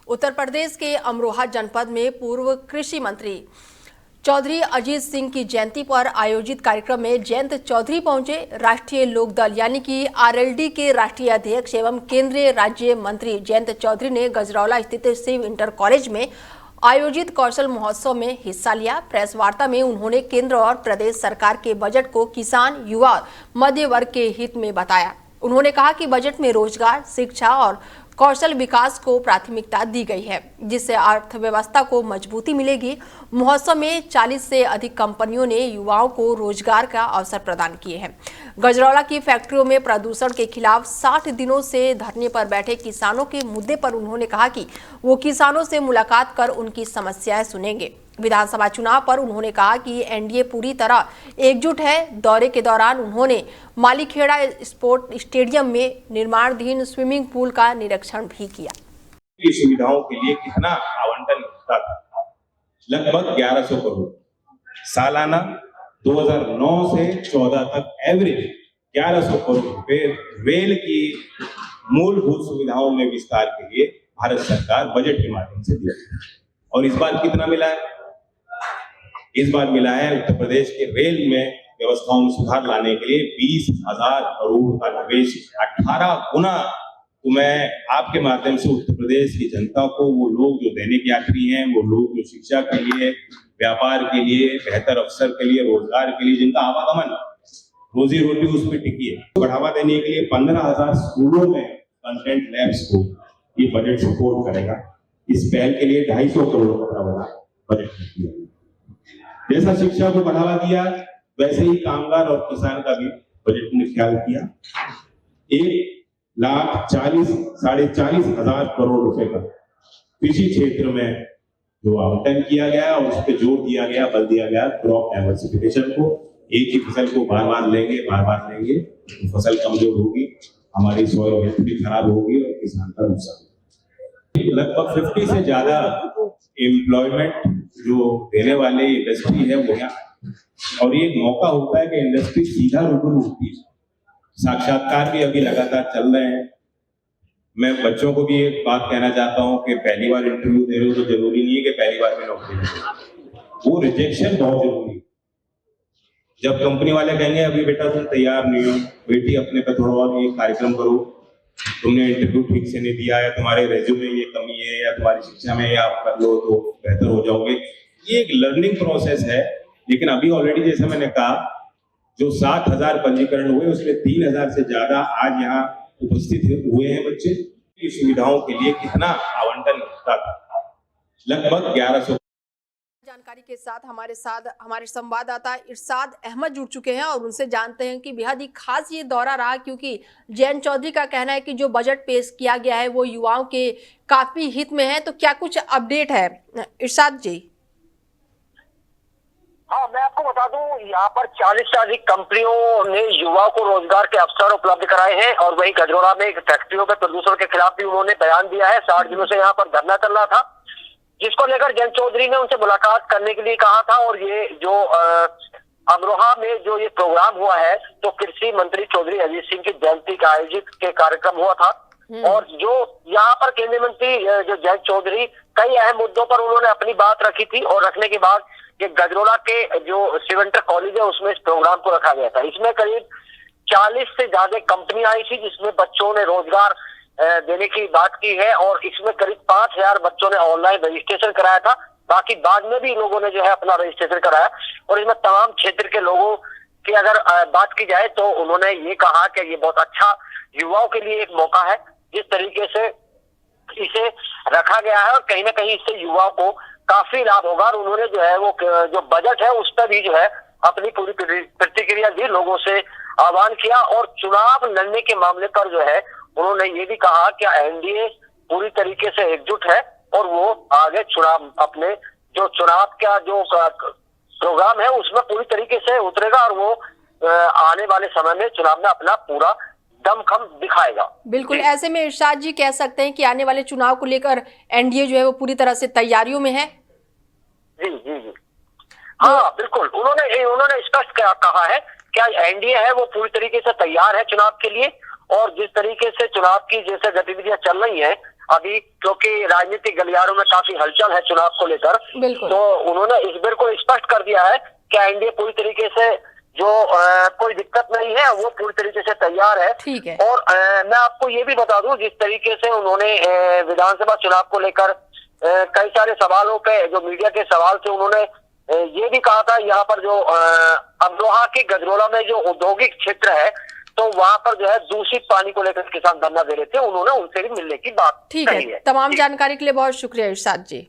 उत्तर प्रदेश के अमरोहा जनपद में पूर्व कृषि मंत्री चौधरी अजीत सिंह की जयंती पर आयोजित कार्यक्रम में जयंत चौधरी पहुंचे। राष्ट्रीय लोक दल यानी कि आरएलडी के राष्ट्रीय अध्यक्ष एवं केंद्रीय राज्य मंत्री जयंत चौधरी ने गजरौला स्थित शिव इंटर कॉलेज में आयोजित कौशल महोत्सव में हिस्सा लिया। प्रेस वार्ता में उन्होंने केंद्र और प्रदेश सरकार के बजट को किसान, युवा और मध्य वर्ग के हित में बताया। उन्होंने कहा कि बजट में रोजगार, शिक्षा और कौशल विकास को प्राथमिकता दी गई है, जिससे अर्थव्यवस्था को मजबूती मिलेगी। महोत्सव में 40 से अधिक कंपनियों ने युवाओं को रोजगार का अवसर प्रदान किए हैं। गजरौला की फैक्ट्रियों में प्रदूषण के खिलाफ 60 दिनों से धरने पर बैठे किसानों के मुद्दे पर उन्होंने कहा कि वो किसानों से मुलाकात कर उनकी समस्याएं सुनेंगे। विधानसभा चुनाव पर उन्होंने कहा कि एनडीए पूरी तरह एकजुट है। दौरे के दौरान उन्होंने मालीखेड़ा स्पोर्ट स्टेडियम में निर्माणाधीन स्विमिंग पूल का निरीक्षण भी किया। सुविधाओं के लिए कितना आवंटन होता था? लगभग 1100 करोड़ सालाना। 2009 से 14 तक एवरेज 1100 करोड़ रुपए रेल की मूलभूत सुविधाओं में विस्तार के लिए भारत सरकार बजट के माध्यम से दी। और इस बार कितना मिला है? इस बार मिला है उत्तर प्रदेश के रेल में व्यवस्थाओं में सुधार लाने के लिए 20,000 करोड़ का निवेश, 18 गुना। तो मैं आपके माध्यम से उत्तर प्रदेश की जनता को, वो लोग जो दैनिक यात्री हैं, वो लोग जो शिक्षा के लिए, व्यापार के लिए, बेहतर अवसर के लिए, रोजगार के लिए, जिनका आवागमन, रोजी रोटी उस पर टिकी है, बढ़ावा देने के लिए 15,000 स्कूलों में कंटेंट लैब्स को ये बजट सपोर्ट करेगा। इस पहल के लिए 250 करोड़ का बजट किया। जैसा शिक्षा को बढ़ावा दिया, वैसे ही कामगार और किसान का भी बजट ने ख्याल किया। 1,40,000 करोड़ रुपए का कृषि क्षेत्र में जो आवंटन किया गया और उस पर जोर दिया गया, बल दिया गया क्रॉप डाइवर्सिफिकेशन को। एक ही फसल को बार बार लेंगे तो फसल कमजोर होगी, हमारी सॉइल हेल्थ भी खराब होगी और किसान का नुकसान। लगभग 50 से ज्यादा एम्प्लॉयमेंट जो देने वाले इंडस्ट्री है वो यहाँ, और ये मौका होता है कि इंडस्ट्री सीधा रूबरू होती है। साक्षात्कार भी अभी लगातार चल रहे हैं। मैं बच्चों को भी एक बात कहना चाहता हूँ कि पहली बार इंटरव्यू दे रहे हो तो जरूरी नहीं है कि पहली बार में नौकरी मिले। वो रिजेक्शन बहुत जरूरी है। जब कंपनी वाले कहेंगे अभी बेटा तुम तैयार नहीं हो, बेटी अपने पे थोड़ा और ये कार्यक्रम करो, तुमने इंटरव्यू ठीक से नहीं दिया है, तुम्हारे रेज्यूमे ये कमी है, या तुम्हारी शिक्षा में ये आप कर लो तो बेहतर हो जाओगे। ये एक लर्निंग प्रोसेस है। लेकिन अभी ऑलरेडी जैसे मैंने कहा, जो 7,000 पंजीकरण हुए उसमें 3,000 से ज्यादा आज यहाँ उपस्थित हुए हैं बच्चे। की सुविधाओं के लिए कितना आवंटन होता था? लगभग 1100। जानकारी के साथ हमारे संवाददाता इरशाद अहमद जुड़ चुके हैं और उनसे जानते हैं कि बेहद ही खास ये दौरा रहा, क्योंकि जयंत चौधरी का कहना है कि जो बजट पेश किया गया है वो युवाओं के काफी हित में है। तो क्या कुछ अपडेट है इरशाद जी? हाँ, मैं आपको बता दूं, यहाँ पर 40 से अधिक कंपनियों ने युवाओं को रोजगार के अवसर उपलब्ध कराए हैं। और वहीं गजरौला में फैक्ट्रियों में प्रदूषण के खिलाफ भी उन्होंने बयान दिया है। 60 दिनों से यहाँ पर धरना चल रहा था, जिसको लेकर जयंत चौधरी ने उनसे मुलाकात करने के लिए कहा था। और ये जो अमरोहा में जो ये प्रोग्राम हुआ है, तो कृषि मंत्री चौधरी अजीत सिंह की जयंती का आयोजित के कार्यक्रम हुआ था। और जो यहाँ पर केंद्रीय मंत्री जो जयंत चौधरी, कई अहम मुद्दों पर उन्होंने अपनी बात रखी थी। और रखने के बाद ये गजरौला के जो शिव इंटर कॉलेज है उसमें इस प्रोग्राम को रखा गया था। इसमें करीब 40 से ज्यादा कंपनी आई थी, जिसमें बच्चों ने रोजगार देने की बात की है। और इसमें करीब 5,000 बच्चों ने ऑनलाइन रजिस्ट्रेशन कराया था। बाकी बाद में भी लोगों ने जो है अपना रजिस्ट्रेशन कराया। और इसमें तमाम क्षेत्र के लोगों की अगर बात की जाए तो उन्होंने ये कहा कि ये बहुत अच्छा युवाओं के लिए एक मौका है, जिस तरीके से इसे रखा गया है। और कहीं ना कहीं इससे युवाओं को काफी लाभ होगा। और उन्होंने जो है वो जो बजट है उस पर भी जो है अपनी पूरी प्रतिक्रिया दी, लोगों से आह्वान किया। और चुनाव लड़ने के मामले पर जो है उन्होंने ये भी कहा कि एनडीए पूरी तरीके से एकजुट है और वो आगे चुनाव, अपने जो चुनाव का जो प्रोग्राम है उसमें पूरी तरीके से उतरेगा। और वो आने वाले समय में चुनाव में अपना पूरा दमखम दिखाएगा। बिल्कुल, ऐसे में इरशाद जी कह सकते हैं कि आने वाले चुनाव को लेकर एनडीए जो है वो पूरी तरह से तैयारियों में है। जी जी जी, हाँ बिल्कुल। उन्होंने स्पष्ट कहा है कि एनडीए है वो पूरी तरीके से तैयार है चुनाव के लिए। और जिस तरीके से चुनाव की जैसे गतिविधियां चल रही हैं, अभी क्योंकि राजनीतिक गलियारों में काफी हलचल है चुनाव को लेकर, तो उन्होंने इस बार को स्पष्ट कर दिया है कि एनडीए पूरी तरीके से जो कोई दिक्कत नहीं है, वो पूरी तरीके से तैयार है। ठीक है। और मैं आपको ये भी बता दूं, जिस तरीके से उन्होंने विधानसभा चुनाव को लेकर कई सारे सवालों पे, जो मीडिया के सवाल थे, उन्होंने ये भी कहा था यहाँ पर जो अमरोहा के गजरोला में जो औद्योगिक क्षेत्र है, तो वहां पर जो है दूषित पानी को लेकर किसान धरना दे रहे थे, उन्होंने उनसे भी मिलने की बात ठीक है। तमाम जानकारी के लिए बहुत शुक्रिया इरशाद जी।